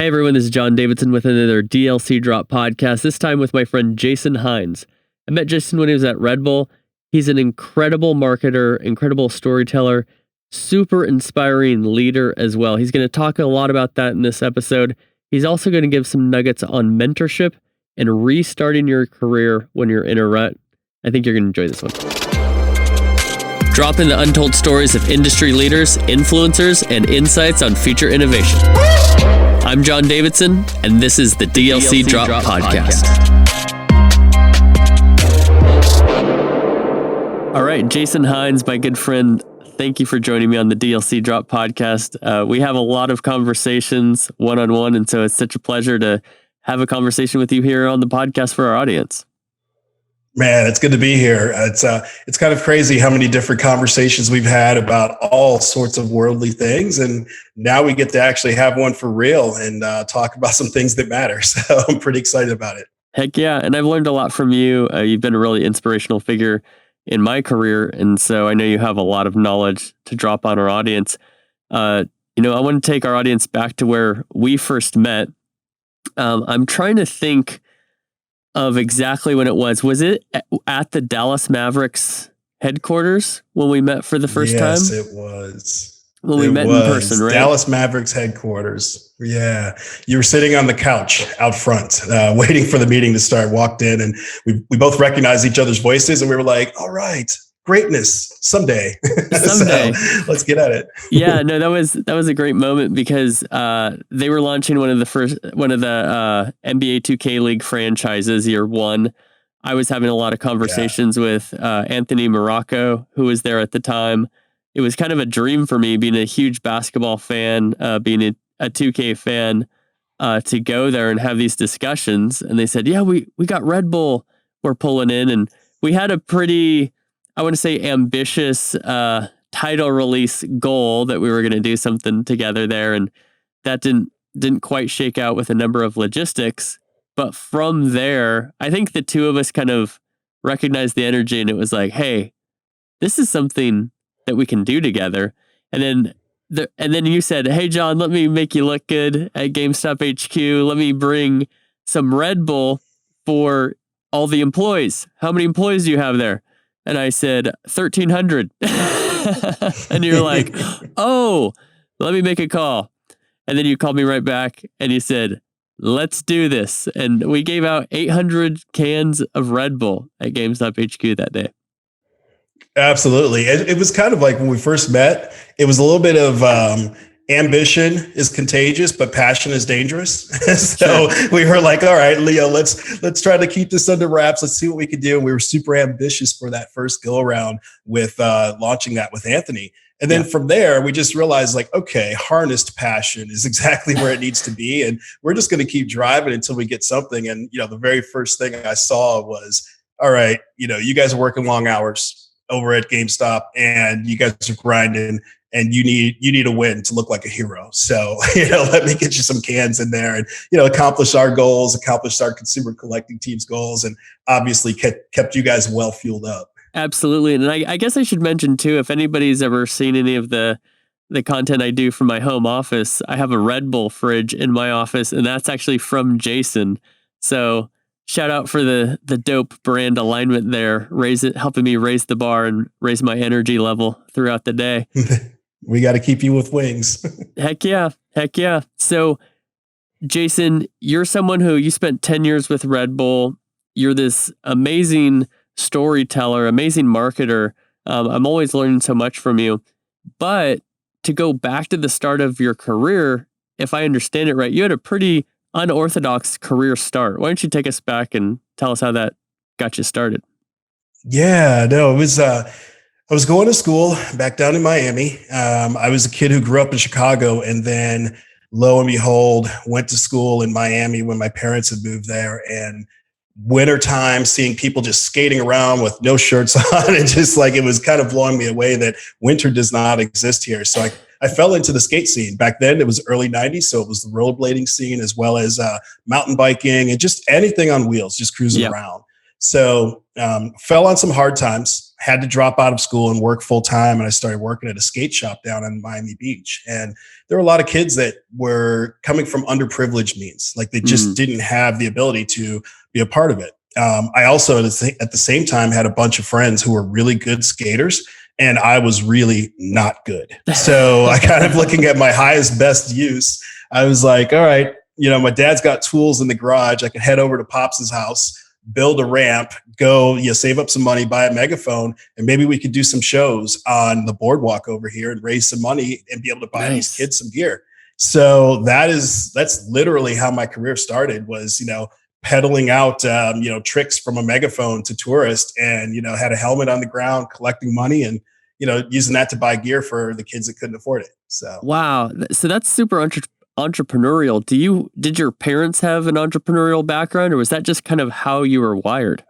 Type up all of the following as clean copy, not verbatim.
Hey everyone, this is John Davidson with another DLC Drop podcast, this time with my friend Jason Hines. I met Jason when he was at Red Bull. He's an incredible marketer, incredible storyteller, super inspiring leader as well. He's going to talk a lot about that in this episode. He's also going to give some nuggets on mentorship and restarting your career when you're in a rut. I think you're going to enjoy this one. Drop in the untold stories of industry leaders, influencers, and insights on future innovation. I'm John Davidson, and this is the DLC Drop Podcast. All right, Jason Hines, my good friend, thank you for joining me on the DLC Drop Podcast. We have a lot of conversations one-on-one, and so it's such a pleasure to have a conversation with you here on the podcast for our audience. Man, it's good to be here. It's kind of crazy how many different conversations we've had about all sorts of worldly things. And now we get to actually have one for real and talk about some things that matter. So I'm pretty excited about it. Heck yeah. And I've learned a lot from you. You've been a really inspirational figure in my career. And so I know you have a lot of knowledge to drop on our audience. I want to take our audience back to where we first met. I'm trying to think of exactly when it was. Was it at the Dallas Mavericks headquarters when we met for the first time? Yes, it was. When we met in person, right? Dallas Mavericks headquarters. Yeah. You were sitting on the couch out front, waiting for the meeting to start, walked in, and we both recognized each other's voices, and we were like, all right, greatness someday. Someday. So, let's get at it. Yeah, no, that was a great moment because they were launching one of the NBA 2K League franchises, year one. I was having a lot of conversations with Anthony Morocco, who was there at the time. It was kind of a dream for me, being a huge basketball fan, being a 2K fan, to go there and have these discussions. And they said, yeah, we got Red Bull we're pulling in, and we had a pretty, I want to say, ambitious title release goal that we were going to do something together there, and that didn't quite shake out with a number of logistics. But from there, I think the two of us kind of recognized the energy, and it was like, hey, this is something that we can do together. And then you said, hey John, let me make you look good at GameStop HQ. Let me bring some Red Bull for all the employees. How many employees do you have there? And I said, 1,300. And you're like, oh, let me make a call. And then you called me right back and you said, let's do this. And we gave out 800 cans of Red Bull at GameStop HQ that day. Absolutely. It was kind of like when we first met, it was a little bit of ambition is contagious, but passion is dangerous. So we were like, all right, Leo, let's try to keep this under wraps. Let's see what we can do. And we were super ambitious for that first go around with launching that with Anthony. And then from there, we just realized, like, okay, harnessed passion is exactly where it needs to be. And we're just going to keep driving until we get something. And, the very first thing I saw was, all right, you guys are working long hours over at GameStop and you guys are grinding and you need a win to look like a hero. So, let me get you some cans in there and, accomplish our goals, accomplish our consumer collecting team's goals, and obviously kept you guys well fueled up. Absolutely. And I guess I should mention too, if anybody's ever seen any of the content I do from my home office, I have a Red Bull fridge in my office, and that's actually from Jason. So shout out for the dope brand alignment there, helping me raise the bar and raise my energy level throughout the day. We got to keep you with wings. Heck yeah. So Jason, you're someone who you spent 10 years with Red Bull. You're this amazing storyteller, amazing marketer. I'm always learning so much from you. But to go back to the start of your career, if I understand it right, you had a pretty unorthodox career start. Why don't you take us back and tell us how that got you started? Yeah, no, it was, I was going to school back down in Miami. I was a kid who grew up in Chicago, and then lo and behold, went to school in Miami when my parents had moved there. And wintertime, seeing people just skating around with no shirts on, and just like, it was kind of blowing me away that winter does not exist here. So I fell into the skate scene. Back then, it was early 90s, so it was the rollerblading scene as well as mountain biking and just anything on wheels, just cruising around. So fell on some hard times, had to drop out of school and work full time. And I started working at a skate shop down in Miami Beach. And there were a lot of kids that were coming from underprivileged means, like they just didn't have the ability to be a part of it. I also, at the same time, had a bunch of friends who were really good skaters, and I was really not good. So I kind of looking at my highest, best use, I was like, all right, my dad's got tools in the garage. I could head over to Pops's house, build a ramp, go, save up some money, buy a megaphone, and maybe we could do some shows on the boardwalk over here and raise some money and be able to buy these kids some gear. So that's literally how my career started, was, peddling out, tricks from a megaphone to tourists, and, had a helmet on the ground, collecting money and, using that to buy gear for the kids that couldn't afford it. So, wow. So that's super entrepreneurial. Did your parents have an entrepreneurial background, or was that just kind of how you were wired?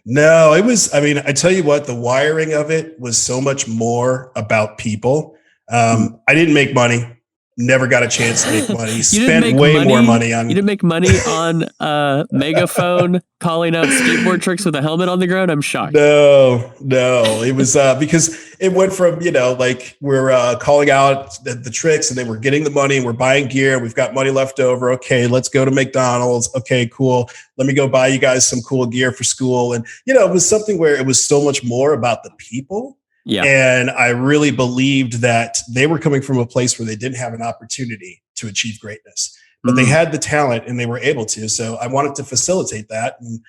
No, it was, I tell you what, the wiring of it was so much more about people. I didn't make money. Never got a chance to make money. Spent way more money on. You didn't make money on a megaphone calling out skateboard tricks with a helmet on the ground? I'm shocked. No. It was because it went from, like we're calling out the tricks, and then we're getting the money and we're buying gear. We've got money left over. Okay, let's go to McDonald's. Okay, cool. Let me go buy you guys some cool gear for school. And, it was something where it was so much more about the people. Yeah. And I really believed that they were coming from a place where they didn't have an opportunity to achieve greatness, but they had the talent and they were able to. So I wanted to facilitate that and,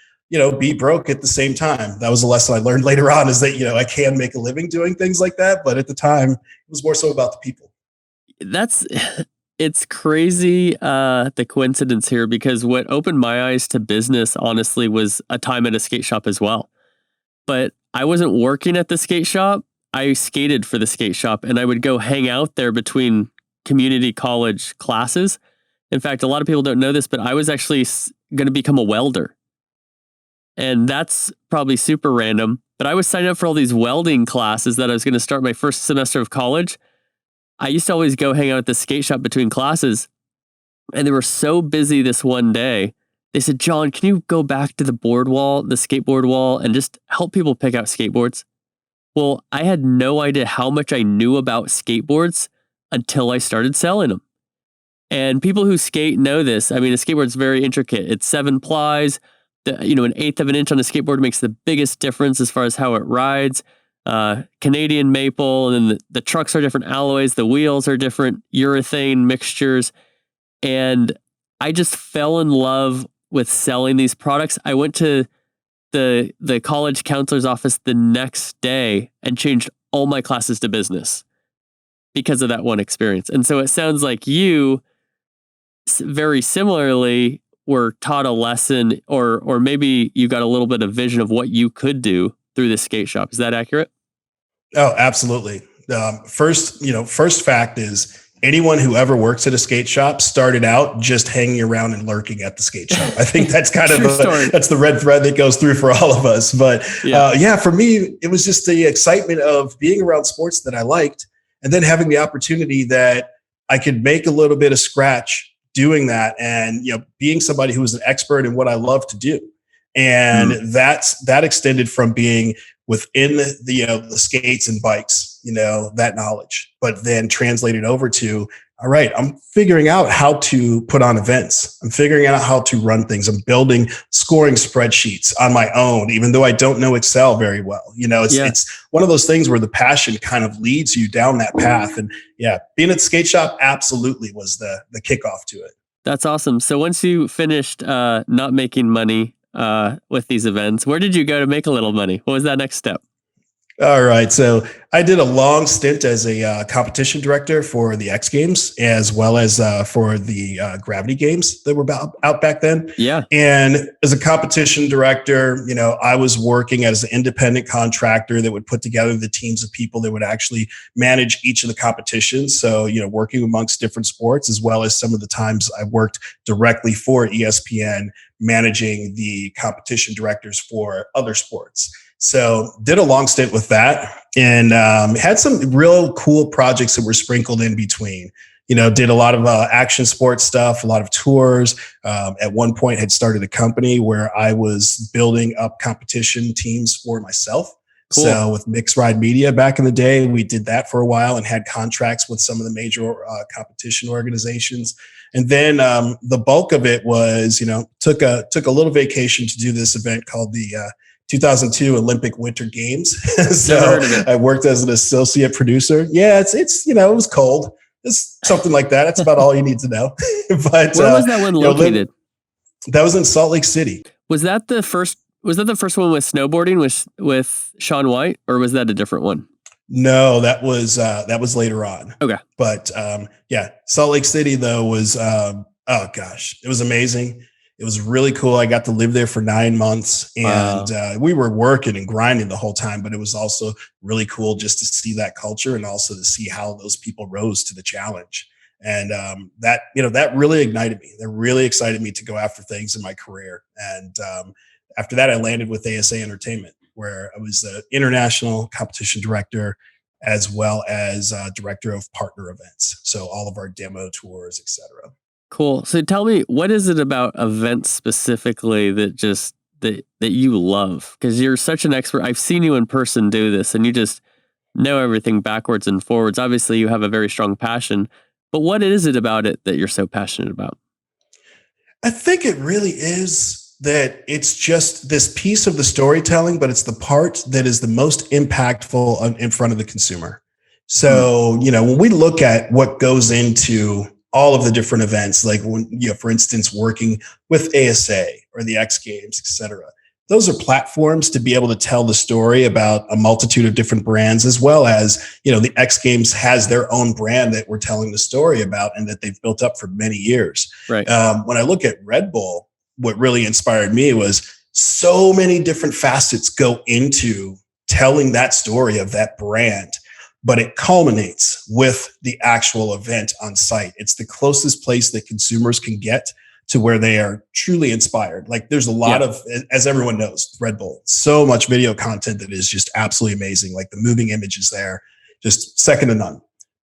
be broke at the same time. That was a lesson I learned later on, is that, I can make a living doing things like that. But at the time, it was more so about the people. It's crazy, the coincidence here, because what opened my eyes to business, honestly, was a time at a skate shop as well. But I wasn't working at the skate shop. I skated for the skate shop, and I would go hang out there between community college classes. In fact, a lot of people don't know this, but I was actually going to become a welder. And that's probably super random, but I was signing up for all these welding classes that I was going to start my first semester of college. I used to always go hang out at the skate shop between classes, and they were so busy this one day. They said, John, can you go back to the skateboard wall, and just help people pick out skateboards? Well, I had no idea how much I knew about skateboards until I started selling them. And people who skate know this. A skateboard's very intricate. It's 7 plies. An 1/8 of an inch on a skateboard makes the biggest difference as far as how it rides. Canadian maple, and then the trucks are different alloys. The wheels are different urethane mixtures. And I just fell in love with selling these products. I went to the college counselor's office the next day and changed all my classes to business because of that one experience. And so it sounds like you very similarly were taught a lesson, or maybe you got a little bit of vision of what you could do through the skate shop. Is that accurate? Oh, absolutely. First fact is, anyone who ever works at a skate shop started out just hanging around and lurking at the skate shop. I think that's kind of that's the red thread that goes through for all of us. But for me, it was just the excitement of being around sports that I liked, and then having the opportunity that I could make a little bit of scratch doing that, and being somebody who was an expert in what I love to do. And that extended from being within the skates and bikes, that knowledge, but then translated over to, all right, I'm figuring out how to put on events. I'm figuring out how to run things. I'm building scoring spreadsheets on my own, even though I don't know Excel very well. It's one of those things where the passion kind of leads you down that path. And being at the skate shop absolutely was the kickoff to it. That's awesome. So once you finished not making money with these events, where did you go to make a little money? What was that next step? All right. So I did a long stint as a competition director for the X Games, as well as for the Gravity Games that were out back then. Yeah. And as a competition director, I was working as an independent contractor that would put together the teams of people that would actually manage each of the competitions. So, working amongst different sports, as well as some of the times I worked directly for ESPN, managing the competition directors for other sports. So did a long stint with that, and had some real cool projects that were sprinkled in between. Did a lot of action sports stuff, a lot of tours. At one point had started a company where I was building up competition teams for myself. Cool. So with Mixed Ride Media back in the day, we did that for a while and had contracts with some of the major competition organizations. And then the bulk of it was, took a little vacation to do this event called the 2002 Olympic Winter Games. So Never heard of it. I worked as an associate producer. Yeah, it's it was cold. It's something like that. That's about all you need to know. But where was that one located? That was in Salt Lake City. Was that the first one with snowboarding with Shaun White, or was that a different one? No, that was later on. Okay. But yeah, Salt Lake City though was oh gosh, it was amazing. It was really cool. I got to live there for 9 months, and we were working and grinding the whole time. But it was also really cool just to see that culture and also to see how those people rose to the challenge. And that really ignited me. That really excited me to go after things in my career. And after that, I landed with ASA Entertainment, where I was the international competition director as well as director of partner events. So all of our demo tours, etc. Cool. So tell me, what is it about events specifically that you love? Because you're such an expert. I've seen you in person do this, and you just know everything backwards and forwards. Obviously, you have a very strong passion, but what is it about it that you're so passionate about? I think it really is that it's just this piece of the storytelling, but it's the part that is the most impactful in front of the consumer. So, when we look at what goes into all of the different events, like when, for instance, working with ASA or the X Games, et cetera, those are platforms to be able to tell the story about a multitude of different brands, as well as, the X Games has their own brand that we're telling the story about and that they've built up for many years. Right. When I look at Red Bull, what really inspired me was so many different facets go into telling that story of that brand, but it culminates with the actual event on site. It's the closest place that consumers can get to where they are truly inspired. Like there's a lot of, as everyone knows, Red Bull, so much video content that is just absolutely amazing. Like the moving images there, just second to none.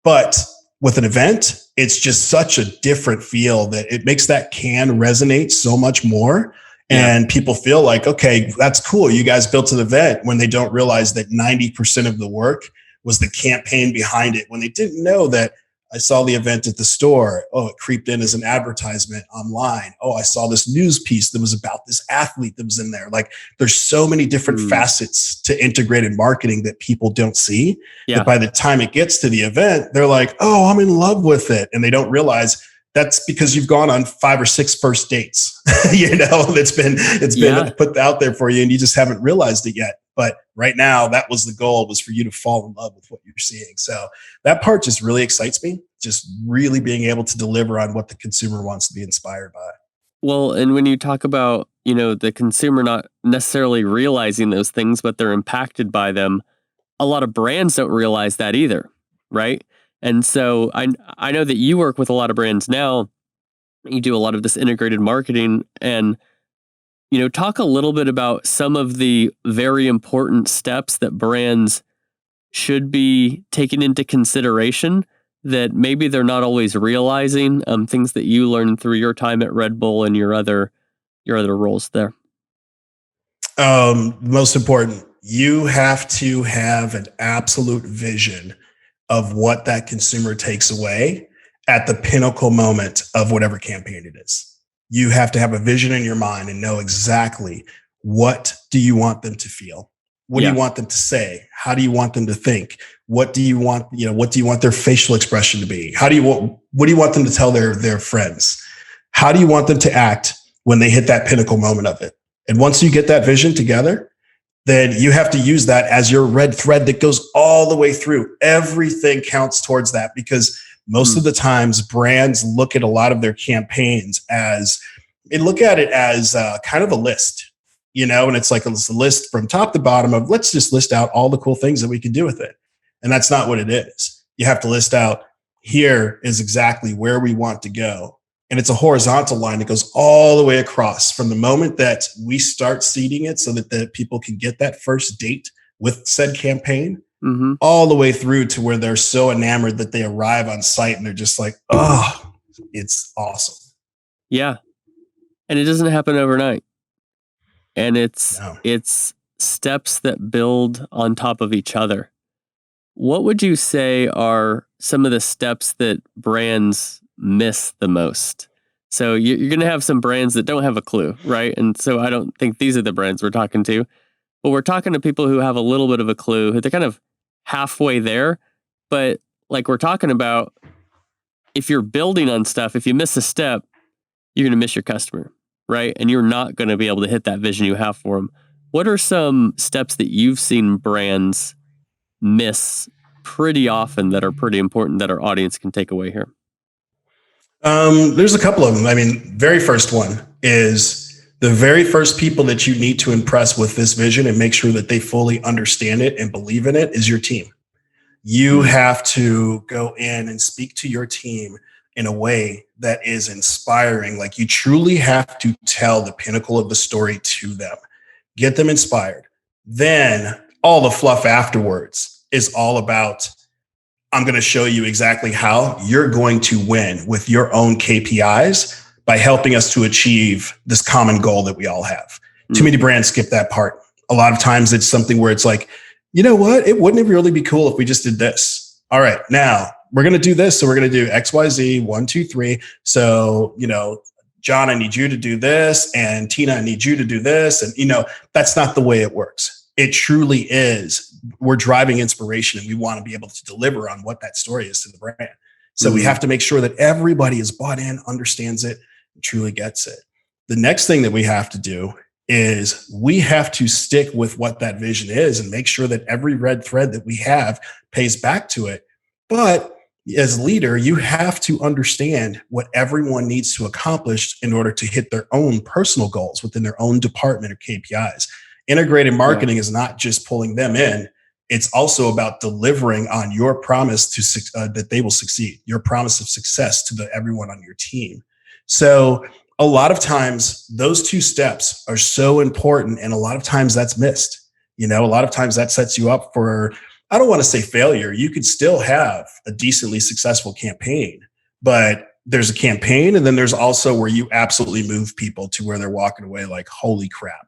But with an event, it's just such a different feel that it makes that can resonate so much more. And people feel like, okay, that's cool. You guys built an event, when they don't realize that 90% of the work was the campaign behind it, when they didn't know that I saw the event at the store. Oh, it creeped in as an advertisement online. Oh, I saw this news piece that was about this athlete that was in there. Like there's so many different facets to integrated marketing that people don't see. That by the time it gets to the event, they're like, oh, I'm in love with it. And they don't realize that's because you've gone on 5 or 6 first dates, it's been put out there for you and you just haven't realized it yet. But right now, that was the goal, was for you to fall in love with what you're seeing. So that part just really excites me, just really being able to deliver on what the consumer wants to be inspired by. Well, and when you talk about, the consumer not necessarily realizing those things, but they're impacted by them, a lot of brands don't realize that either, right? And so I know that you work with a lot of brands now. You do a lot of this integrated marketing, and talk a little bit about some of the very important steps that brands should be taking into consideration that maybe they're not always realizing, things that you learned through your time at Red Bull and your other roles there. Most important, you have to have an absolute vision of what that consumer takes away at the pinnacle moment of whatever campaign it is. You have to have a vision in your mind and know exactly, what do you want them to feel? What do you want them to say? How do you want them to think? What do you want, what do you want their facial expression to be? What do you want them to tell their friends? How do you want them to act when they hit that pinnacle moment of it? And once you get that vision together, then you have to use that as your red thread that goes all the way through. Everything counts towards that, because most of the times brands look at a lot of their campaigns as kind of a list, and it's like a list from top to bottom of, let's just list out all the cool things that we can do with it. And that's not what it is. You have to list out, here is exactly where we want to go. And it's a horizontal line that goes all the way across from the moment that we start seeding it so that the people can get that first date with said campaign, all the way through to where they're so enamored that they arrive on site and they're just like, oh, it's awesome. Yeah. And it doesn't happen overnight. And it's steps that build on top of each other. What would you say are some of the steps that brands miss the most? So you're going to have some brands that don't have a clue, right? And so I don't think these are the brands we're talking to, but we're talking to people who have a little bit of a clue. They're kind of halfway there, but like we're talking about, if you're building on stuff, if you miss a step, you're going to miss your customer, right? And you're not going to be able to hit that vision you have for them. What are some steps that you've seen brands miss pretty often that are pretty important that our audience can take away here? There's a couple of them. I mean, very first one is the very first people that you need to impress with this vision and make sure that they fully understand it and believe in it is your team. You have to go in and speak to your team in a way that is inspiring. Like, you truly have to tell the pinnacle of the story to them, get them inspired. Then all the fluff afterwards is all about, I'm going to show you exactly how you're going to win with your own KPIs by helping us to achieve this common goal that we all have. Too many brands skip that part. A lot of times it's something where it's like, you know what? It wouldn't really be cool if we just did this. All right, now we're going to do this. So we're going to do X, Y, Z, 1, 2, 3. So, John, I need you to do this. And Tina, I need you to do this. And, that's not the way it works. It truly is. We're driving inspiration and we want to be able to deliver on what that story is to the brand. So we have to make sure that everybody is bought in, understands it, and truly gets it. The next thing that we have to do is we have to stick with what that vision is and make sure that every red thread that we have pays back to it. But as leader, you have to understand what everyone needs to accomplish in order to hit their own personal goals within their own department or KPIs. Integrated marketing is not just pulling them in. It's also about delivering on your promise that they will succeed, your promise of success to everyone on your team. So a lot of times those two steps are so important, and a lot of times that's missed. A lot of times that sets you up for, I don't want to say failure. You could still have a decently successful campaign, but there's a campaign, and then there's also where you absolutely move people to where they're walking away like, holy crap,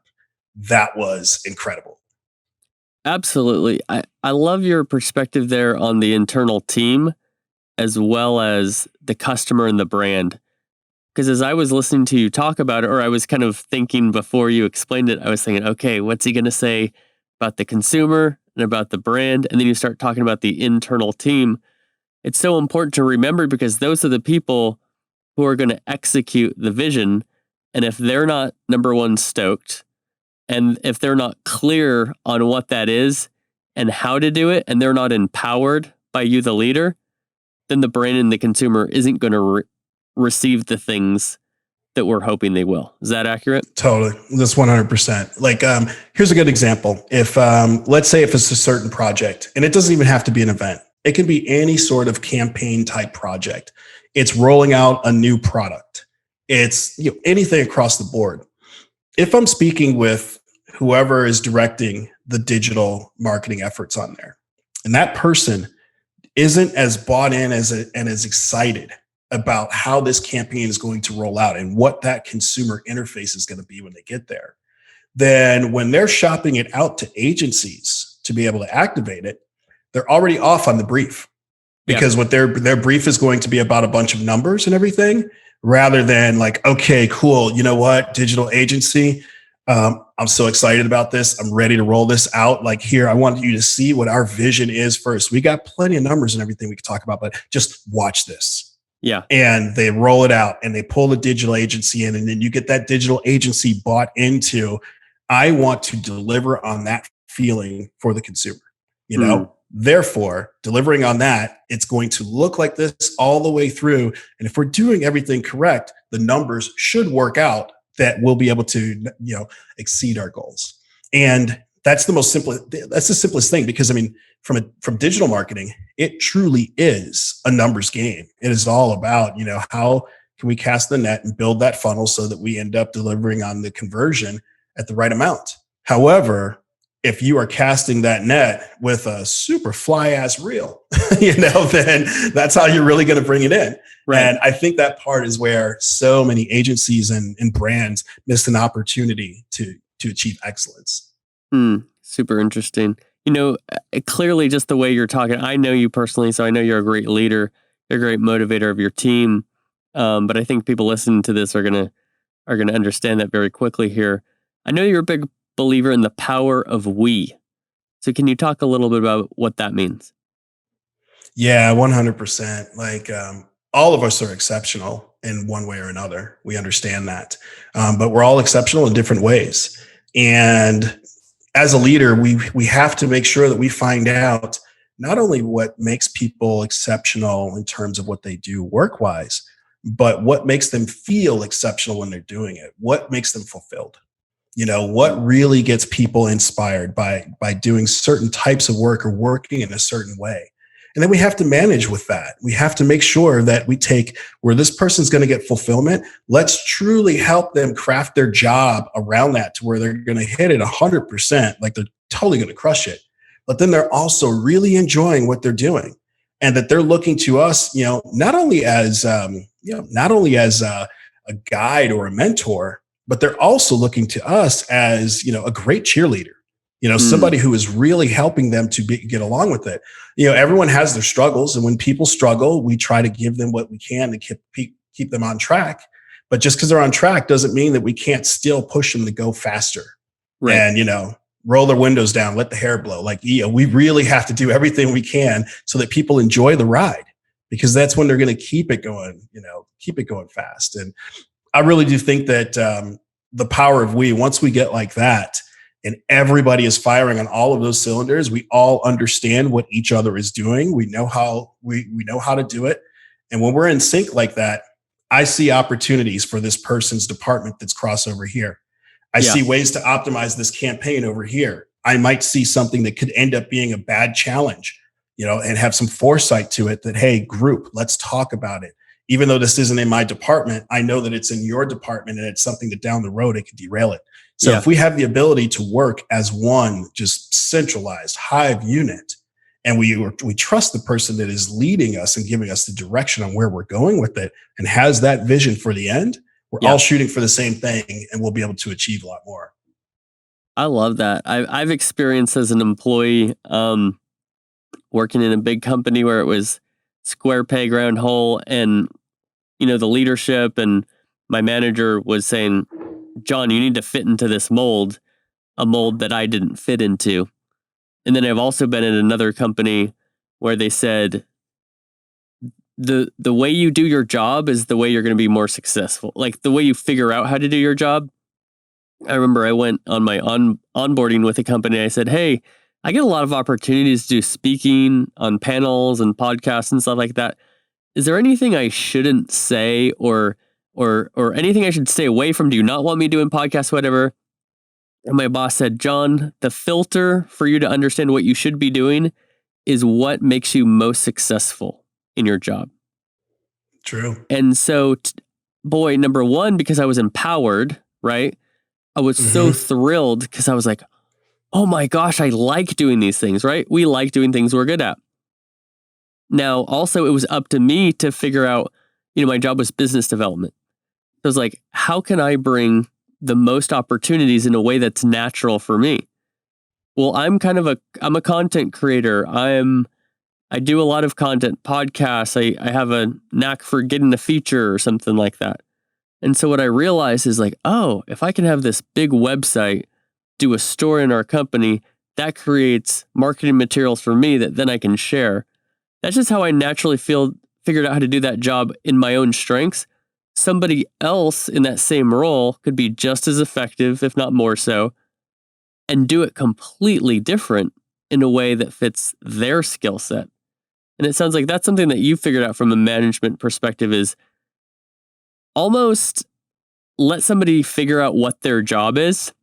that was incredible. Absolutely. I love your perspective there on the internal team as well as the customer and the brand. Because as I was listening to you talk about it, or I was kind of thinking before you explained it, I was thinking, okay, what's he going to say about the consumer and about the brand? And then you start talking about the internal team. It's so important to remember because those are the people who are going to execute the vision. And if they're not, number one, stoked, and if they're not clear on what that is and how to do it, and they're not empowered by you, the leader, then the brand and the consumer isn't going to receive the things that we're hoping they will. Is that accurate? Totally. That's 100%. Like, here's a good example. If, let's say if it's a certain project, and it doesn't even have to be an event, it can be any sort of campaign type project. It's rolling out a new product. It's anything across the board. If I'm speaking with whoever is directing the digital marketing efforts on there, and that person isn't as bought in and as excited about how this campaign is going to roll out and what that consumer interface is going to be when they get there, then when they're shopping it out to agencies to be able to activate it, they're already off on the brief, because what their brief is going to be about a bunch of numbers and everything, rather than like, okay, cool. You know what? Digital agency. I'm so excited about this. I'm ready to roll this out. Like, here, I want you to see what our vision is first. We got plenty of numbers and everything we could talk about, but just watch this. Yeah. And they roll it out and they pull the digital agency in, and then you get that digital agency bought into, I want to deliver on that feeling for the consumer, Therefore, delivering on that, it's going to look like this all the way through. And if we're doing everything correct, the numbers should work out that we'll be able to, exceed our goals. And that's the simplest thing, because from digital marketing, it truly is a numbers game. It is all about, how can we cast the net and build that funnel so that we end up delivering on the conversion at the right amount. However, if you are casting that net with a super fly ass reel, then that's how you're really going to bring it in. Right. And I think that part is where so many agencies and brands miss an opportunity to achieve excellence. Super interesting. Clearly just the way you're talking, I know you personally, so I know you're a great leader, you're a great motivator of your team. But I think people listening to this are gonna understand that very quickly here. I know you're a big believer in the power of we. So can you talk a little bit about what that means? Yeah, 100%. Like, all of us are exceptional in one way or another. We understand that. But we're all exceptional in different ways. And as a leader, we have to make sure that we find out not only what makes people exceptional in terms of what they do work wise, but what makes them feel exceptional when they're doing it. What makes them fulfilled? What really gets people inspired by doing certain types of work or working in a certain way. And then we have to manage with that. We have to make sure that we take where this person's going to get fulfillment. Let's truly help them craft their job around that to where they're going to hit it 100%, like they're totally going to crush it. But then they're also really enjoying what they're doing, and that they're looking to us, not only as a guide or a mentor, but they're also looking to us as a great cheerleader, somebody who is really helping them to get along with it. Everyone has their struggles, and when people struggle, we try to give them what we can to keep them on track. But just because they're on track doesn't mean that we can't still push them to go faster. Right. And roll their windows down, let the hair blow. Like, we really have to do everything we can so that people enjoy the ride, because that's when they're going to keep it going fast. And I really do think that the power of once we get like that and everybody is firing on all of those cylinders, we all understand what each other is doing. We know how to do it. And when we're in sync like that, I see opportunities for this person's department that's crossover here. I see ways to optimize this campaign over here. I might see something that could end up being a bad challenge, and have some foresight to it that, hey, group, let's talk about it. Even though this isn't in my department, I know that it's in your department, and it's something that down the road, it could derail it. So if we have the ability to work as one, just centralized hive unit, and we trust the person that is leading us and giving us the direction on where we're going with it and has that vision for the end, we're all shooting for the same thing, and we'll be able to achieve a lot more. I love that. I've experienced as an employee, working in a big company where it was square peg round hole, and the leadership and my manager was saying, John, you need to fit into this mold, a mold that I didn't fit into. And then I've also been in another company where they said, the way you do your job is the way you're going to be more successful. Like the way you figure out how to do your job. I remember I went on my onboarding with a company. I said, hey, I get a lot of opportunities to do speaking on panels and podcasts and stuff like that. Is there anything I shouldn't say or anything I should stay away from? Do you not want me doing podcasts, whatever? And my boss said, John, the filter for you to understand what you should be doing is what makes you most successful in your job. True. And so, number one, because I was empowered, right? I was so thrilled because I was like, oh my gosh, I like doing these things, right? We like doing things we're good at. Now, also, it was up to me to figure out, my job was business development. So I was like, how can I bring the most opportunities in a way that's natural for me? Well, I'm a content creator. I do a lot of content, podcasts. I have a knack for getting a feature or something like that. And so what I realized is like, oh, if I can have this big website, do a store in our company, that creates marketing materials for me that then I can share. That's just how I naturally figured out how to do that job in my own strengths. Somebody else in that same role could be just as effective, if not more so, and do it completely different in a way that fits their skill set. And it sounds like that's something that you figured out from a management perspective, is almost let somebody figure out what their job is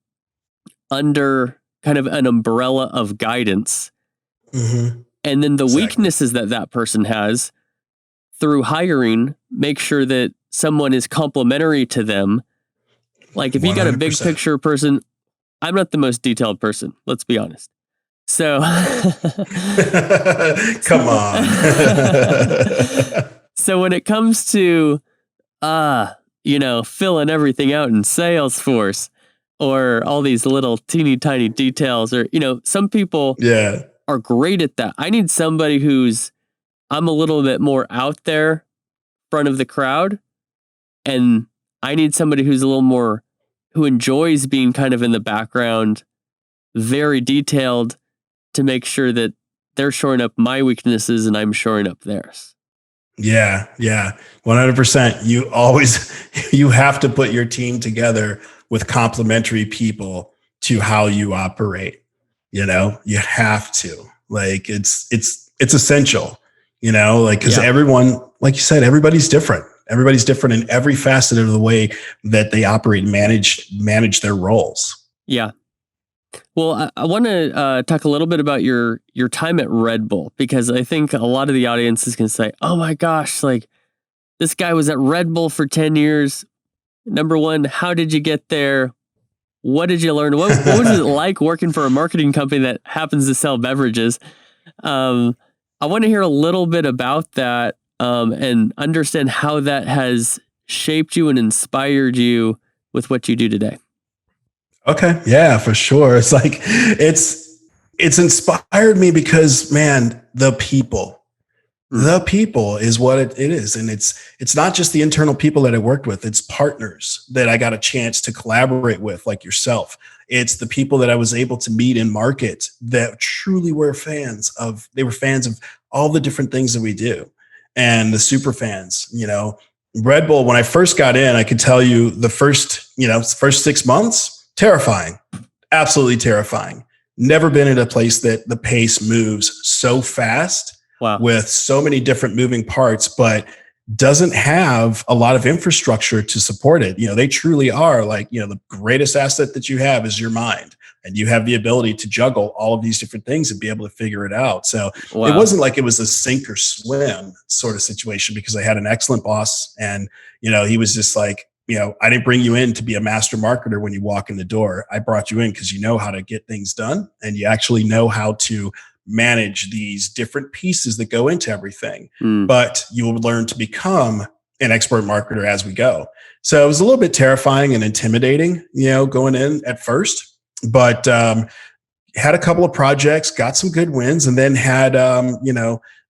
under kind of an umbrella of guidance. And then the weaknesses that person has, through hiring, make sure that someone is complementary to them. Like if you got a big picture person, I'm not the most detailed person, let's be honest. So come on. So when it comes to filling everything out in Salesforce, or all these little teeny tiny details, or, some people are great at that. I need somebody I'm a little bit more out there, front of the crowd, and I need somebody who's a little more, who enjoys being kind of in the background, very detailed, to make sure that they're shoring up my weaknesses and I'm shoring up theirs. Yeah. 100%. You have to put your team together with complementary people to how you operate. You have to, like, it's essential, cause everyone, like you said, everybody's different. Everybody's different in every facet of the way that they operate and manage their roles. Yeah. Well, I want to talk a little bit about your time at Red Bull, because I think a lot of the audience is going to say, oh my gosh, like, this guy was at Red Bull for 10 years. Number one, how did you get there? What did you learn? What was it like working for a marketing company that happens to sell beverages? I want to hear a little bit about that, and understand how that has shaped you and inspired you with what you do today. Okay. Yeah, for sure. It's like, it's inspired me because, man, the people is what it is. And it's not just the internal people that I worked with, it's partners that I got a chance to collaborate with, like yourself. It's the people that I was able to meet in market that truly were fans of all the different things that we do, and the super fans. Red Bull, when I first got in, I could tell you the first 6 months, terrifying, absolutely terrifying. Never been in a place that the pace moves so fast. Wow. With so many different moving parts, but doesn't have a lot of infrastructure to support it. They truly are like, the greatest asset that you have is your mind, and you have the ability to juggle all of these different things and be able to figure it out. So It wasn't like it was a sink or swim sort of situation, because I had an excellent boss, and, he was just like, I didn't bring you in to be a master marketer when you walk in the door. I brought you in because you know how to get things done, and you actually know how to manage these different pieces that go into everything. But you will learn to become an expert marketer as we go. So it was a little bit terrifying and intimidating, going in at first, but had a couple of projects, got some good wins, and then had,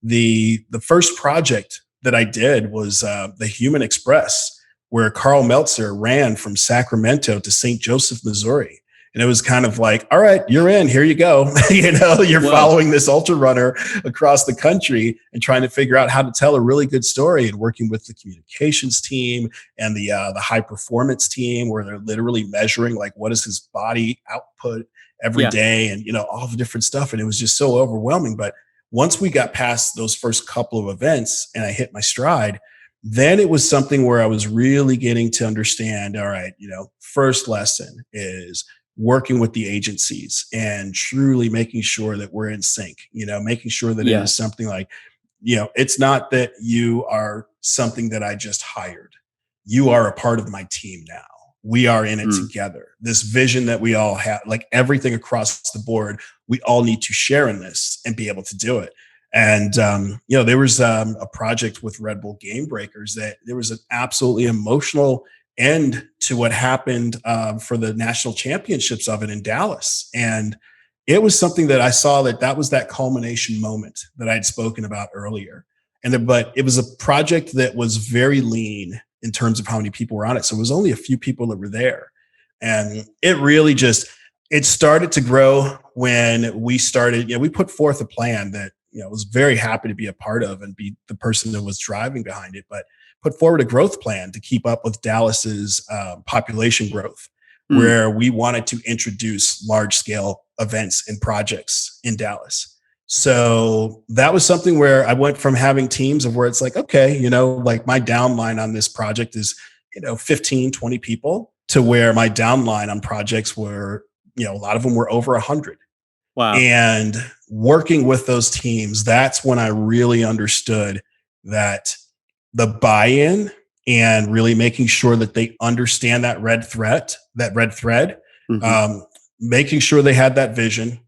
the first project that I did was the Human Express, where Carl Meltzer ran from Sacramento to St. Joseph, Missouri. And it was kind of like, all right, you're in, here you go. You're following this ultra runner across the country and trying to figure out how to tell a really good story, and working with the communications team and the high performance team, where they're literally measuring, like, what is his body output every day, and, all the different stuff. And it was just so overwhelming. But once we got past those first couple of events and I hit my stride, then it was something where I was really getting to understand, all right, first lesson is working with the agencies and truly making sure that we're in sync, making sure that it is something like, it's not that you are something that I just hired. You are a part of my team now. We are in it together. This vision that we all have, like everything across the board, we all need to share in this and be able to do it. And, there was a project with Red Bull Game Breakers that there was an absolutely emotional end to what happened for the national championships of it in Dallas. And it was something that I saw that was that culmination moment that I'd spoken about earlier. But it was a project that was very lean in terms of how many people were on it. So it was only a few people that were there. And it really it started to grow when we started, we put forth a plan that, I was very happy to be a part of and be the person that was driving behind it, but put forward a growth plan to keep up with Dallas's population growth, where we wanted to introduce large scale events and projects in Dallas. So that was something where I went from having teams of where it's like, okay, like my downline on this project is, 15, 20 people, to where my downline on projects were, a lot of them were over 100. Wow. And working with those teams, that's when I really understood that the buy-in and really making sure that they understand that red thread, making sure they had that vision,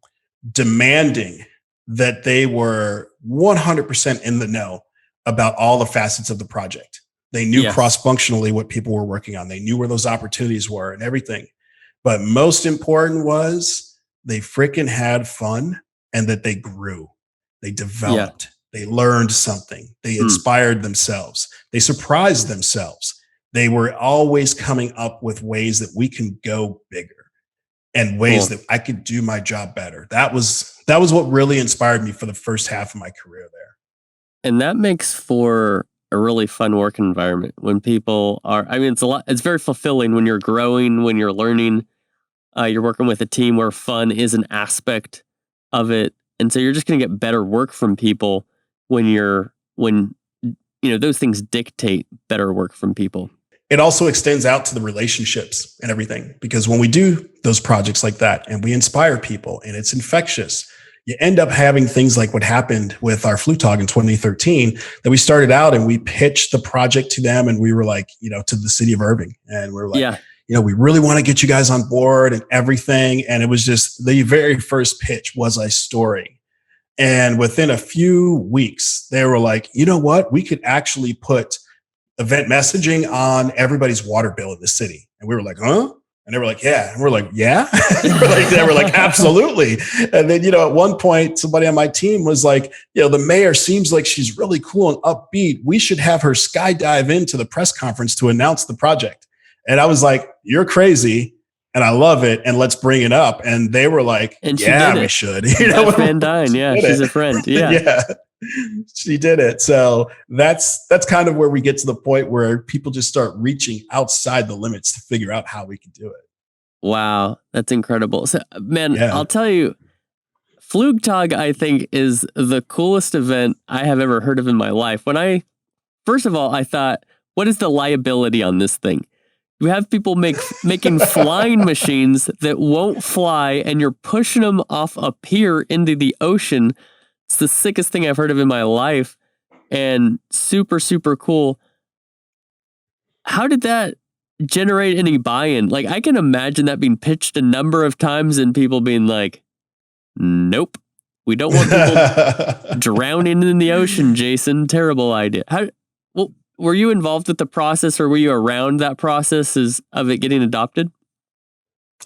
demanding that they were 100% in the know about all the facets of the project. They knew cross-functionally what people were working on. They knew where those opportunities were and everything. But most important was they freaking had fun and that they grew. They Yeah. developed. They learned something. They Mm. inspired themselves. They surprised themselves. They were always coming up with ways that we can go bigger and ways Cool. that I could do my job better. That was what really inspired me for the first half of my career there. And that makes for a really fun work environment when people are, I mean, it's very fulfilling when you're growing, when you're learning, you're working with a team where fun is an aspect of it. And so you're just going to get better work from people when those things dictate better work from people. It also extends out to the relationships and everything, because when we do those projects like that and we inspire people and it's infectious, you end up having things like what happened with our Flutog in 2013, that we started out and we pitched the project to them and we were like, to the city of Irving. And we were like, Yeah. we really want to get you guys on board and everything. And it was just the very first pitch was a story. And within a few weeks, they were like, you know what? We could actually put event messaging on everybody's water bill in the city. And we were like, huh? And they were like, yeah. And we're like, yeah. They were like, absolutely. And then, at one point, somebody on my team was like, the mayor seems like she's really cool and upbeat. We should have her skydive into the press conference to announce the project. And I was like, you're crazy. And I love it. And let's bring it up. And they were like, and yeah, we should. Van Dyne. Yeah. She's a friend. Yeah. Yeah. She did it. So that's kind of where we get to the point where people just start reaching outside the limits to figure out how we can do it. Wow, that's incredible. So, man, Yeah. I'll tell you, Flugtag, I think, is the coolest event I have ever heard of in my life. First of all, I thought, what is the liability on this thing? You have people making flying machines that won't fly, and you're pushing them off a pier into the ocean. It's the sickest thing I've heard of in my life, and super, super cool. How did that generate any buy-in? Like, I can imagine that being pitched a number of times and people being like, nope, we don't want people drowning in the ocean, Jason. Terrible idea. Were you involved with the process, or were you around that process of it getting adopted?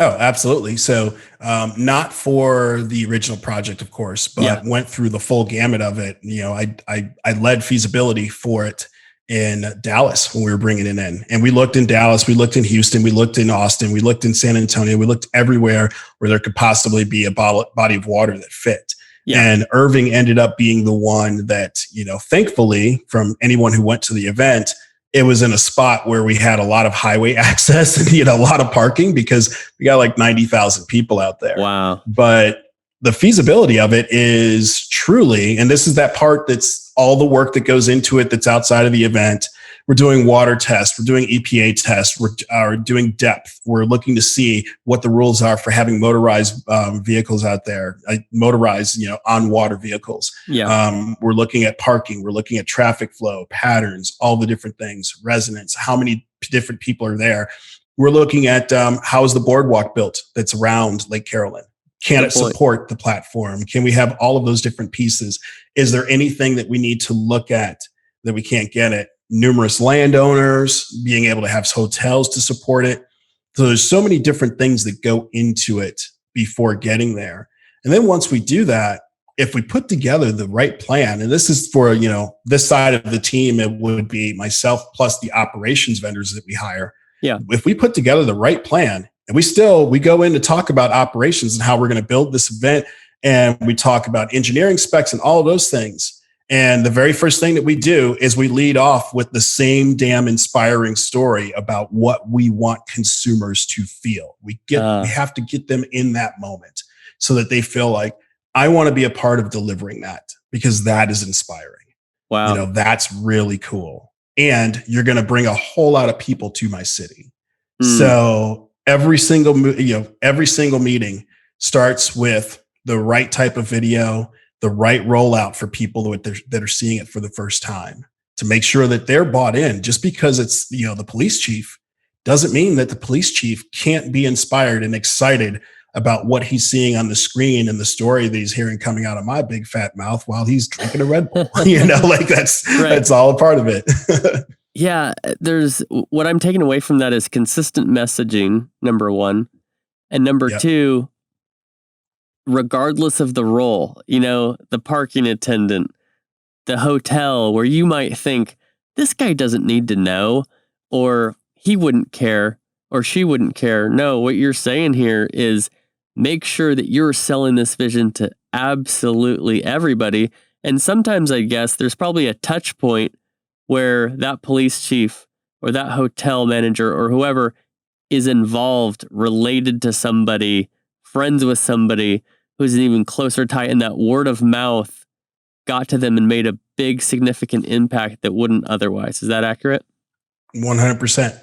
Oh, absolutely. So not for the original project, of course, but went through the full gamut of it. I led feasibility for it in Dallas when we were bringing it in. And we looked in Dallas, we looked in Houston, we looked in Austin, we looked in San Antonio, we looked everywhere where there could possibly be a body of water that fit. Yeah. And Irving ended up being the one that, thankfully, from anyone who went to the event, it was in a spot where we had a lot of highway access and, a lot of parking, because we got like 90,000 people out there. Wow. But the feasibility of it is truly, and this is that part that's all the work that goes into it that's outside of the event. We're doing water tests. We're doing EPA tests. We're doing depth. We're looking to see what the rules are for having motorized vehicles out there, motorized, on water vehicles. Yeah. We're looking at parking. We're looking at traffic flow patterns, all the different things, residents, how many different people are there. We're looking at how is the boardwalk built that's around Lake Carolyn? Can it support the platform? Can we have all of those different pieces? Is there anything that we need to look at that we can't get it? Numerous landowners, being able to have hotels to support it. So there's so many different things that go into it before getting there. And then once we do that, if we put together the right plan, and this is for, this side of the team, it would be myself plus the operations vendors that we hire. Yeah. If we put together the right plan, and we go in to talk about operations and how we're going to build this event, and we talk about engineering specs and all of those things. And the very first thing that we do is we lead off with the same damn inspiring story about what we want consumers to feel. We have to get them in that moment so that they feel like, I want to be a part of delivering that, because that is inspiring. Wow. That's really cool. And you're going to bring a whole lot of people to my city. So every single meeting starts with the right type of video, the right rollout for people that are seeing it for the first time, to make sure that they're bought in. Just because it's, the police chief doesn't mean that the police chief can't be inspired and excited about what he's seeing on the screen and the story that he's hearing coming out of my big fat mouth while he's drinking a Red Bull. That's all a part of it. Yeah. What I'm taking away from that is consistent messaging, number one. And number two, regardless of the role, the parking attendant, the hotel, where you might think, this guy doesn't need to know, or he wouldn't care, or she wouldn't care. No, what you're saying here is make sure that you're selling this vision to absolutely everybody. And sometimes I guess there's probably a touch point where that police chief or that hotel manager or whoever is involved, related to somebody, friends with somebody who's an even closer tie, and that word of mouth got to them and made a big significant impact that wouldn't otherwise. Is that accurate? 100%,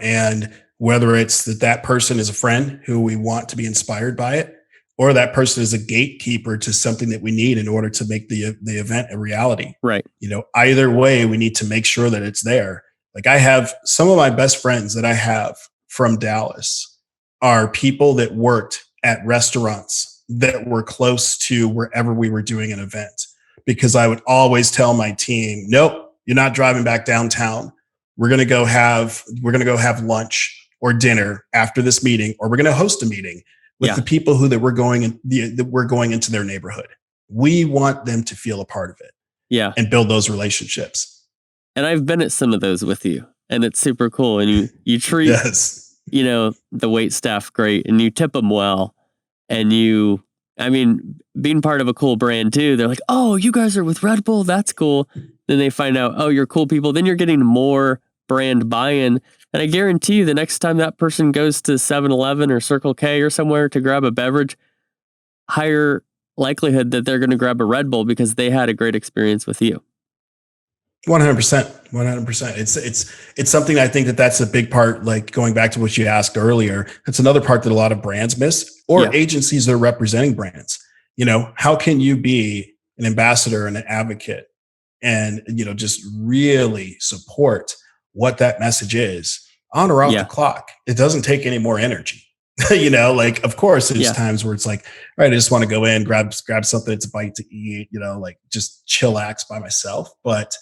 and whether it's that person is a friend who we want to be inspired by it, or that person is a gatekeeper to something that we need in order to make the event a reality. Right. Either way, we need to make sure that it's there. Like, I have some of my best friends that I have from Dallas are people that worked at restaurants that were close to wherever we were doing an event, because I would always tell my team, nope, you're not driving back downtown. We're going to go have lunch or dinner after this meeting, or we're going to host a meeting with the people that we're going into their neighborhood. We want them to feel a part of it. Yeah. And build those relationships. And I've been at some of those with you, and it's super cool. And you treat, the wait staff great, and you tip them well. And being part of a cool brand too, they're like, oh, you guys are with Red Bull. That's cool. Then they find out, oh, you're cool people. Then you're getting more brand buy-in. And I guarantee you the next time that person goes to 7-Eleven or Circle K or somewhere to grab a beverage, higher likelihood that they're going to grab a Red Bull because they had a great experience with you. 100%. It's something I think that's a big part, like going back to what you asked earlier. It's another part that a lot of brands miss, or agencies that are representing brands. How can you be an ambassador and an advocate and, just really support what that message is on or off the clock? It doesn't take any more energy. Of course, there's times where it's like, all right, I just want to go in, grab something, it's a bite to eat, just chillax by myself. But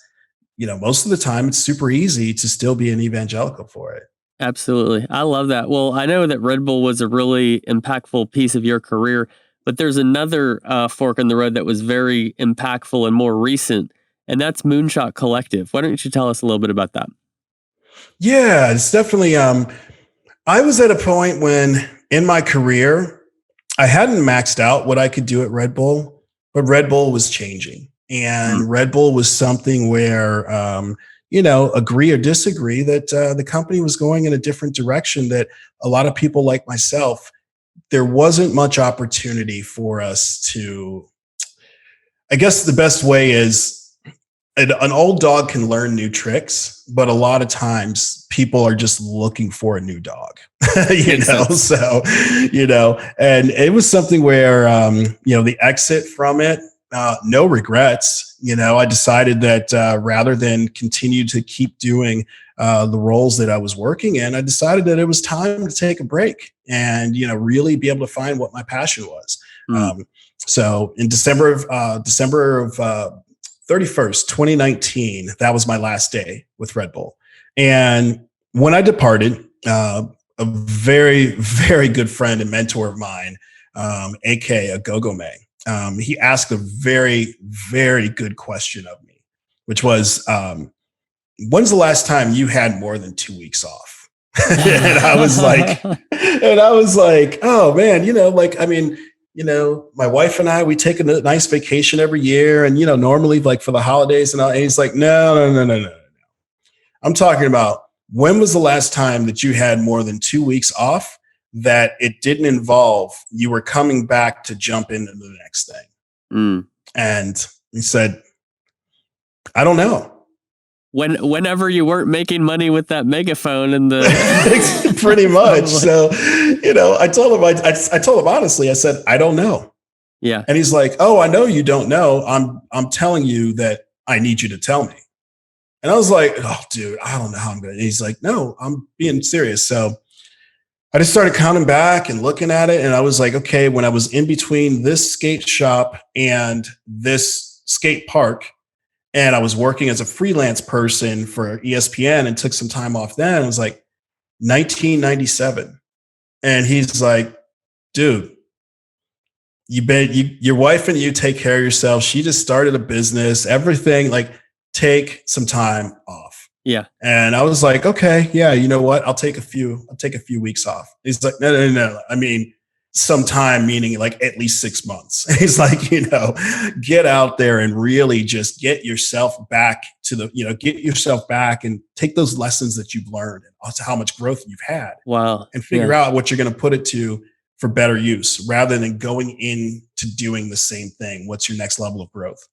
most of the time it's super easy to still be an evangelical for it. Absolutely. I love that. Well, I know that Red Bull was a really impactful piece of your career, but there's another fork in the road that was very impactful and more recent, and that's Moonshot Collective. Why don't you tell us a little bit about that? Yeah, it's definitely, I was at a point when in my career, I hadn't maxed out what I could do at Red Bull, but Red Bull was changing. And Red Bull was something where, agree or disagree that the company was going in a different direction, that a lot of people like myself, there wasn't much opportunity for us to, I guess the best way is an old dog can learn new tricks, but a lot of times people are just looking for a new dog, so, and it was something where, the exit from it, no regrets. I decided that rather than continue to keep doing the roles that I was working in, I decided that it was time to take a break and, really be able to find what my passion was. So in December of 31st, 2019, that was my last day with Red Bull. And when I departed, a very, very good friend and mentor of mine, AK Agogome, he asked a very, very good question of me, which was, when's the last time you had more than 2 weeks off? and I was like, oh man, my wife and I, we take a nice vacation every year. And, normally like for the holidays and he's like, no. I'm talking about, when was the last time that you had more than 2 weeks off that it didn't involve you were coming back to jump into the next thing? And he said, I don't know. Whenever you weren't making money with that megaphone and the pretty much. So, I told him honestly, I said, I don't know. Yeah. And he's like, oh, I know you don't know. I'm telling you that I need you to tell me. And I was like, oh dude, I don't know how I'm going to. He's like, no, I'm being serious. So I just started counting back and looking at it. And I was like, okay, when I was in between this skate shop and this skate park, and I was working as a freelance person for ESPN and took some time off then, it was like 1997. And he's like, dude, your wife and you take care of yourself. She just started a business, everything, like take some time off. Yeah. And I was like, okay, yeah, you know what? I'll take a few weeks off. He's like, no. I mean, some time, meaning like at least 6 months. He's like, get out there and really just get yourself back get yourself back and take those lessons that you've learned and also how much growth you've had. Wow. And figure out what you're going to put it to for better use rather than going into doing the same thing. What's your next level of growth?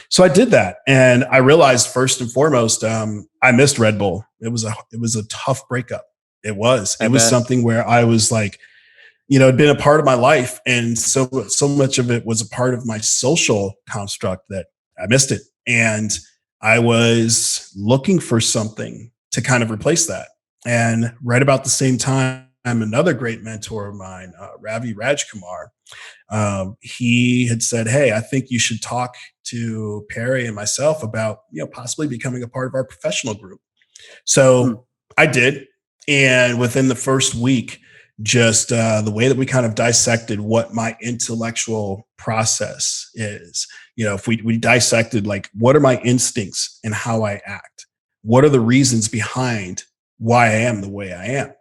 So I did that, and I realized first and foremost, I missed Red Bull. It was a tough breakup. It was something where I was like, it'd been a part of my life, and so much of it was a part of my social construct that I missed it, and I was looking for something to kind of replace that. And right about the same time, another great mentor of mine, Ravi Rajkumar, he had said, "Hey, I think you should talk to Perry and myself about possibly becoming a part of our professional group." So I did, and within the first week, just the way that we kind of dissected what my intellectual process is. If we dissected like what are my instincts and how I act, what are the reasons behind why I am the way I am,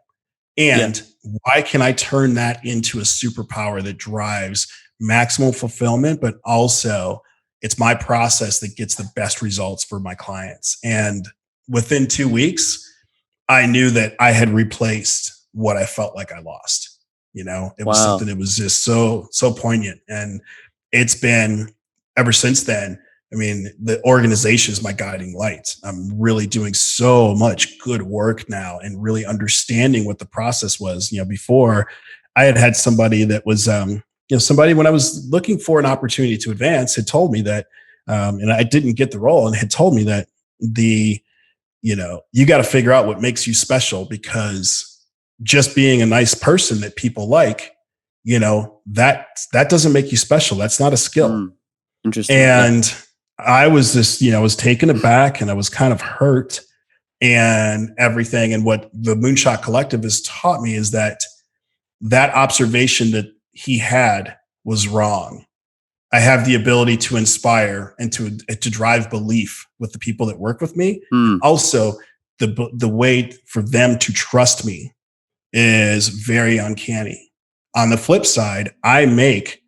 and why can I turn that into a superpower that drives maximum fulfillment, but also it's my process that gets the best results for my clients. And within 2 weeks, I knew that I had replaced what I felt like I lost. It was something that was just so poignant. And it's been ever since then. I mean, the organization is my guiding light. I'm really doing so much good work now and really understanding what the process was. Before I had somebody that was, somebody when I was looking for an opportunity to advance had told me that, and I didn't get the role, and had told me that you got to figure out what makes you special, because just being a nice person that people like, that doesn't make you special. That's not a skill. Interesting. And I was just, I was taken aback and I was kind of hurt and everything. And what the Moonshot Collective has taught me is that observation that he had was wrong. I have the ability to inspire and to drive belief with the people that work with me. Also, the way for them to trust me is very uncanny. On the flip side, I make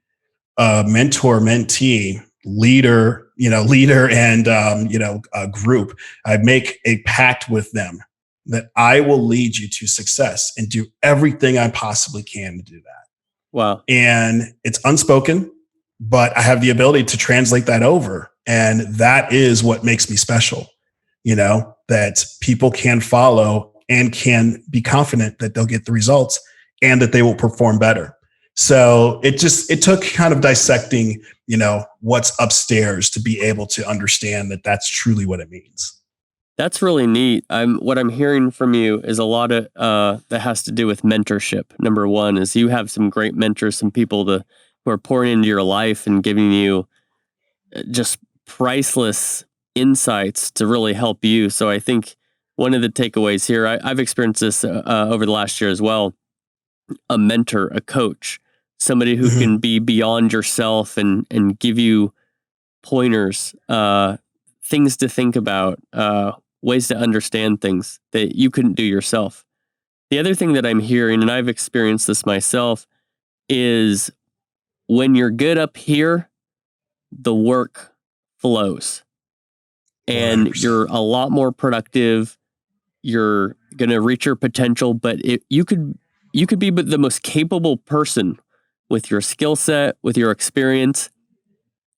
a mentor-mentee leader and a group. I make a pact with them that I will lead you to success and do everything I possibly can to do that. Wow. And it's unspoken, but I have the ability to translate that over. And that is what makes me special, that people can follow and can be confident that they'll get the results and that they will perform better. So it took kind of dissecting, what's upstairs to be able to understand that that's truly what it means. That's really neat. What I'm hearing from you is a lot of that has to do with mentorship. Number one is you have some great mentors, some people who are pouring into your life and giving you just priceless insights to really help you. So I think one of the takeaways here, I've experienced this over the last year as well. A mentor, a coach, somebody who can be beyond yourself and give you pointers, things to think about, ways to understand things that you couldn't do yourself. The other thing that I'm hearing, and I've experienced this myself, is when you're good up here, the work flows and 100%. you're a lot more productive. You're going to reach your potential, but you could be the most capable person with your skill set, with your experience.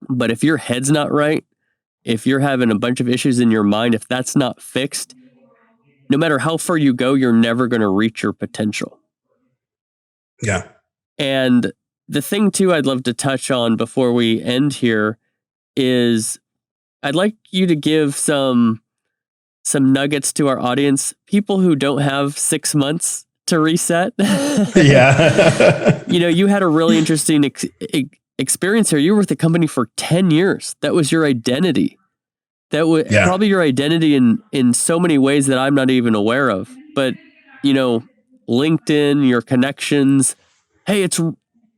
But if your head's not right, if you're having a bunch of issues in your mind, if that's not fixed, no matter how far you go, you're never going to reach your potential. Yeah. And the thing too, I'd love to touch on before we end here is I'd like you to give some nuggets to our audience, people who don't have 6 months to reset. Yeah. You had a really interesting experience here. You were with the company for 10 years. That was your identity. That was probably your identity in so many ways that I'm not even aware of. But, LinkedIn, your connections. Hey, it's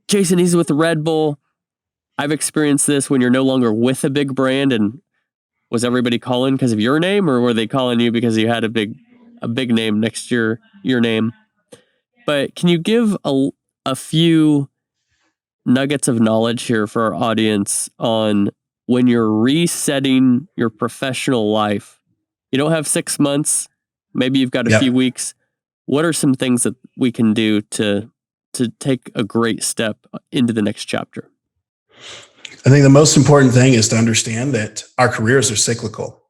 Jason, he's with Red Bull. I've experienced this when you're no longer with a big brand. And was everybody calling because of your name, or were they calling you because you had a big name next to your name? But can you give a few nuggets of knowledge here for our audience on when you're resetting your professional life? You don't have 6 months, maybe you've got a few weeks. What are some things that we can do to take a great step into the next chapter? I think the most important thing is to understand that our careers are cyclical,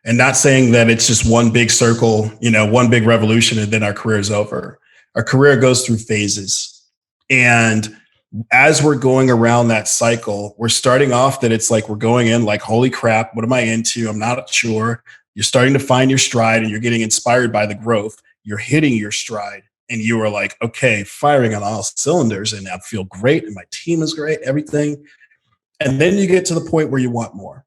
and not saying that it's just one big circle, one big revolution, and then our career is over. Our career goes through phases. And as we're going around that cycle, we're starting off that it's like we're going in like, holy crap, what am I into? I'm not sure. You're starting to find your stride and you're getting inspired by the growth. You're hitting your stride and you are like, okay, firing on all cylinders, and I feel great and my team is great, everything. And then you get to the point where you want more.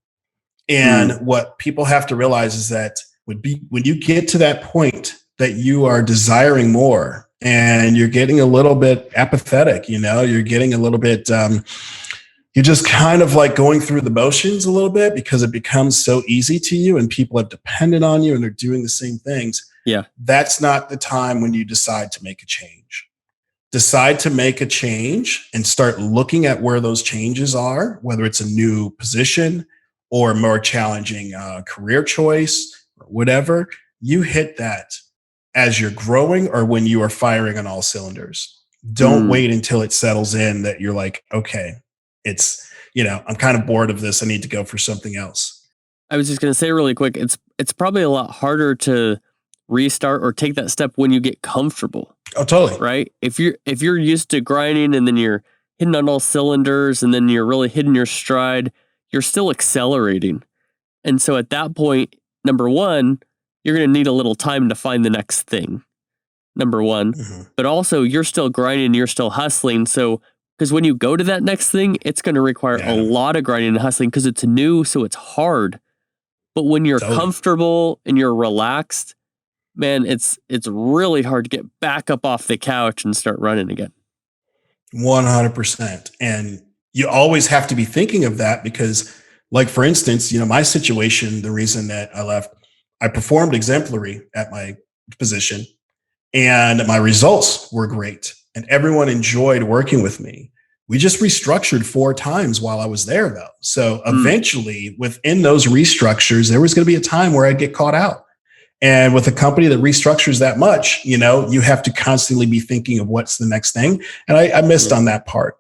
And what people have to realize is that when you get to that point that you are desiring more and you're getting a little bit apathetic, you're getting a little bit, you're just kind of like going through the motions a little bit because it becomes so easy to you and people have depended on you and they're doing the same things. Yeah. That's not the time when you decide to make a change. Decide to make a change and start looking at where those changes are, whether it's a new position or a more challenging career choice or whatever. You hit that as you're growing or when you are firing on all cylinders. Don't wait until it settles in that you're like, okay, it's, I'm kind of bored of this. I need to go for something else. I was just going to say really quick, it's probably a lot harder to restart or take that step when you get comfortable. Oh, totally. Right? If you're used to grinding and then you're hitting on all cylinders and then you're really hitting your stride, you're still accelerating. And so at that point, number one, you're going to need a little time to find the next thing. Number one, but also you're still grinding, you're still hustling. So, because when you go to that next thing, it's going to require a lot of grinding and hustling because it's new, so it's hard. But when you're comfortable and you're relaxed, man, it's really hard to get back up off the couch and start running again. 100%. And you always have to be thinking of that because, like, for instance, my situation, the reason that I left, I performed exemplary at my position and my results were great and everyone enjoyed working with me. We just restructured 4 times while I was there, though. So eventually within those restructures, there was going to be a time where I'd get caught out. And with a company that restructures that much, you have to constantly be thinking of what's the next thing. And I missed on that part.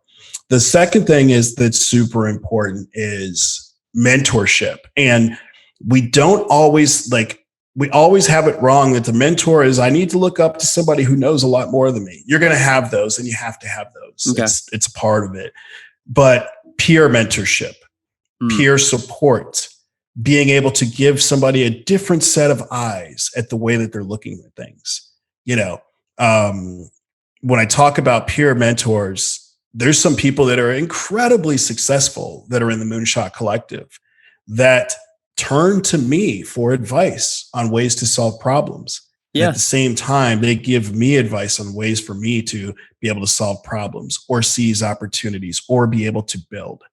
The second thing that's super important is mentorship. And we don't always we always have it wrong that the mentor is, I need to look up to somebody who knows a lot more than me. You're going to have those and you have to have those. Okay. It's a part of it. But peer mentorship, peer support, being able to give somebody a different set of eyes at the way that they're looking at things. When I talk about peer mentors, there's some people that are incredibly successful that are in the Moonshot Collective that turn to me for advice on ways to solve problems. Yeah. At the same time, they give me advice on ways for me to be able to solve problems or seize opportunities or be able to build.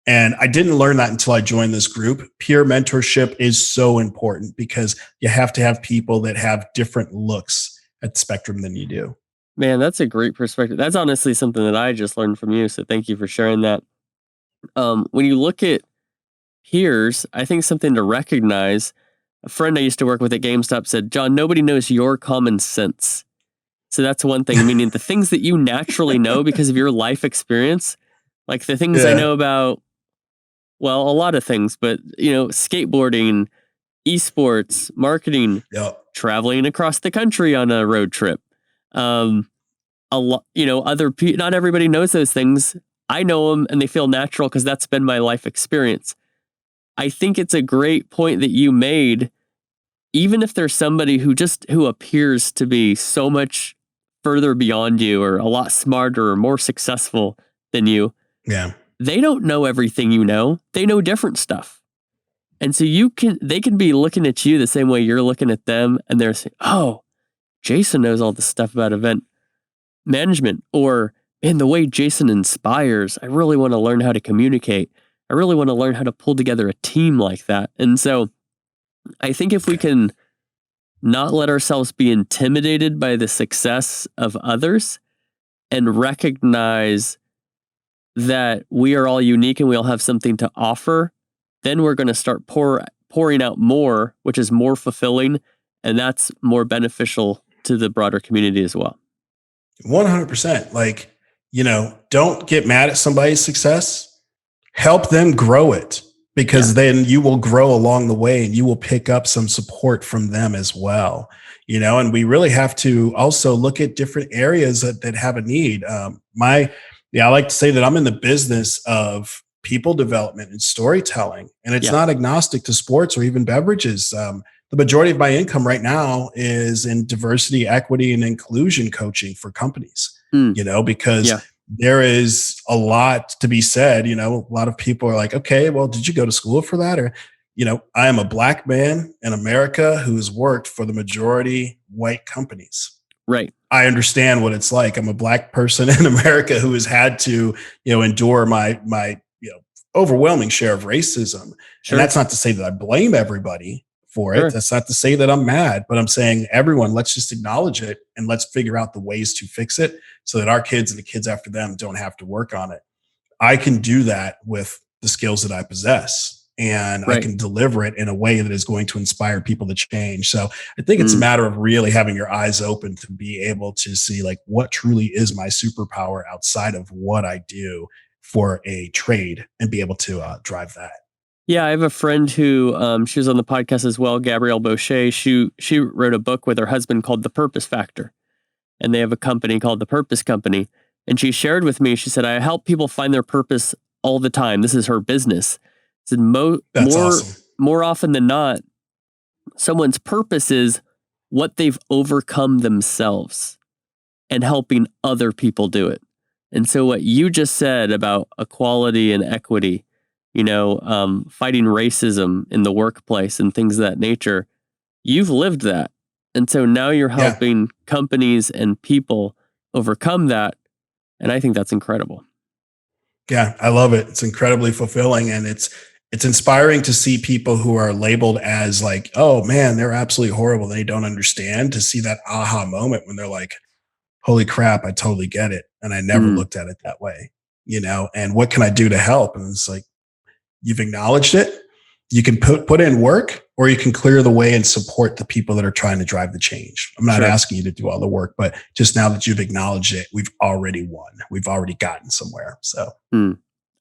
And I didn't learn that until I joined this group. Peer mentorship is so important because you have to have people that have different looks at the spectrum than you do. Man, that's a great perspective. That's honestly something that I just learned from you. So thank you for sharing that. When you look at peers, I think something to recognize, a friend I used to work with at GameStop said, John, nobody knows your common sense. So that's one thing. Meaning the things that you naturally know because of your life experience, like the things I know about, well, a lot of things, but skateboarding, esports, marketing, traveling across the country on a road trip. A lot, other people, not everybody knows those things. I know them and they feel natural because that's been my life experience. I think it's a great point that you made, even if there's somebody who appears to be so much further beyond you or a lot smarter or more successful than you. Yeah. They don't know everything you know. They know different stuff. And so they can be looking at you the same way you're looking at them and they're saying, oh, Jason knows all this stuff about event management, or man, the way Jason inspires, I really want to learn how to communicate. I really want to learn how to pull together a team like that. And so I think if we can not let ourselves be intimidated by the success of others and recognize that we are all unique and we all have something to offer, then we're going to start pouring out more, which is more fulfilling, and that's more beneficial to the broader community as well. 100%. Like, don't get mad at somebody's success. Help them grow it, because then you will grow along the way and you will pick up some support from them as well. And we really have to also look at different areas that have a need. I like to say that I'm in the business of people development and storytelling, and it's not agnostic to sports or even beverages. The majority of my income right now is in diversity, equity, and inclusion coaching for companies, because there is a lot to be said. A lot of people are like, okay, well, did you go to school for that? Or, I am a Black man in America who has worked for the majority white companies. Right. I understand what it's like. I'm a Black person in America who has had to, endure my overwhelming share of racism. Sure. And that's not to say that I blame everybody for it. Sure. That's not to say that I'm mad, but I'm saying everyone, let's just acknowledge it and let's figure out the ways to fix it so that our kids and the kids after them don't have to work on it. I can do that with the skills that I possess, and I can deliver it in a way that is going to inspire people to change. So I think it's a matter of really having your eyes open to be able to see like what truly is my superpower outside of what I do for a trade, and be able to drive that. Yeah, I have a friend who she was on the podcast as well, Gabrielle Boucher. She wrote a book with her husband called The Purpose Factor, and they have a company called The Purpose Company. And she shared with me, she said, I help people find their purpose all the time. This is her business. She said, awesome. More often than not, someone's purpose is what they've overcome themselves and helping other people do it. And so what you just said about equality and equity, fighting racism in the workplace and things of that nature, you've lived that. And so now you're helping companies and people overcome that. And I think that's incredible. Yeah, I love it. It's incredibly fulfilling. And it's inspiring to see people who are labeled as like, oh man, they're absolutely horrible, they don't understand, to see that aha moment when they're like, holy crap, I totally get it. And I never looked at it that way, and what can I do to help? And it's like, you've acknowledged it. You can put in work, or you can clear the way and support the people that are trying to drive the change. I'm not asking you to do all the work, but just now that you've acknowledged it, we've already won. We've already gotten somewhere. So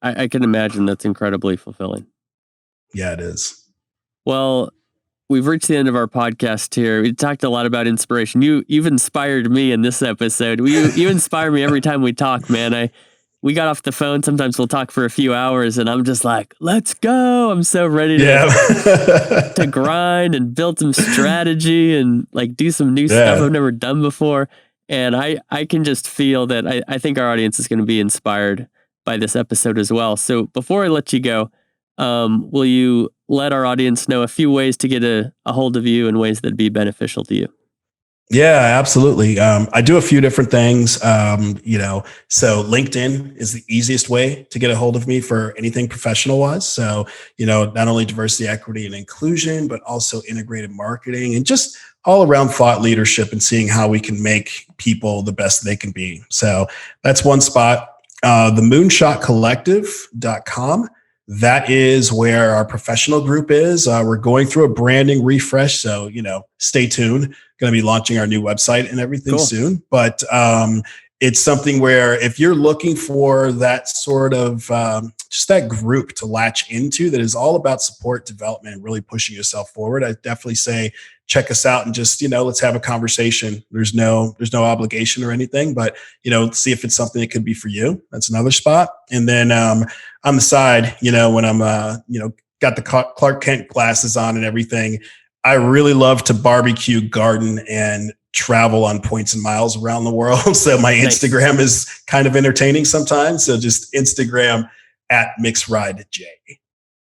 I can imagine that's incredibly fulfilling. Yeah, it is. Well, we've reached the end of our podcast here. We talked a lot about inspiration. You've inspired me in this episode. You inspire me every time we talk, man. We got off the phone. Sometimes we'll talk for a few hours and I'm just like, let's go. I'm so ready to grind and build some strategy and like do some new stuff I've never done before. And I can just feel that I think our audience is going to be inspired by this episode as well. So before I let you go, will you let our audience know a few ways to get a hold of you and ways that'd be beneficial to you? Yeah, absolutely. I do a few different things. So LinkedIn is the easiest way to get a hold of me for anything professional wise. So, not only diversity, equity, and inclusion, but also integrated marketing and just all around thought leadership and seeing how we can make people the best they can be. So that's one spot. The Moonshot Collective.com. That is where our professional group is. We're going through a branding refresh. So, stay tuned. Going to be launching our new website and everything soon. But it's something where if you're looking for that sort of just that group to latch into that is all about support, development, and really pushing yourself forward, I definitely say check us out and just, let's have a conversation. There's no obligation or anything, but, see if it's something that could be for you. That's another spot. And then on the side, when I'm, got the Clark Kent glasses on and everything, I really love to barbecue, garden, and travel on points and miles around the world. So my Instagram is kind of entertaining sometimes. So just Instagram @MixRideJ.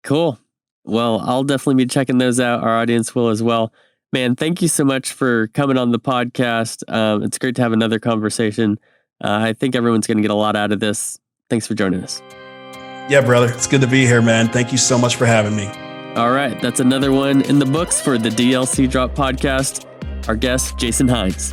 Cool. Well, I'll definitely be checking those out. Our audience will as well. Man, thank you so much for coming on the podcast. It's great to have another conversation. I think everyone's going to get a lot out of this. Thanks for joining us. Yeah, brother. It's good to be here, man. Thank you so much for having me. All right. That's another one in the books for the DLC Drop podcast. Our guest, Jason Hines.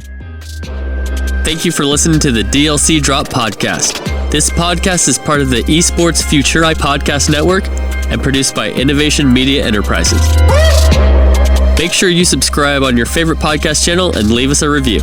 Thank you for listening to the DLC Drop podcast. This podcast is part of the Esports Future Podcast Network and produced by Innovation Media Enterprises. Make sure you subscribe on your favorite podcast channel and leave us a review.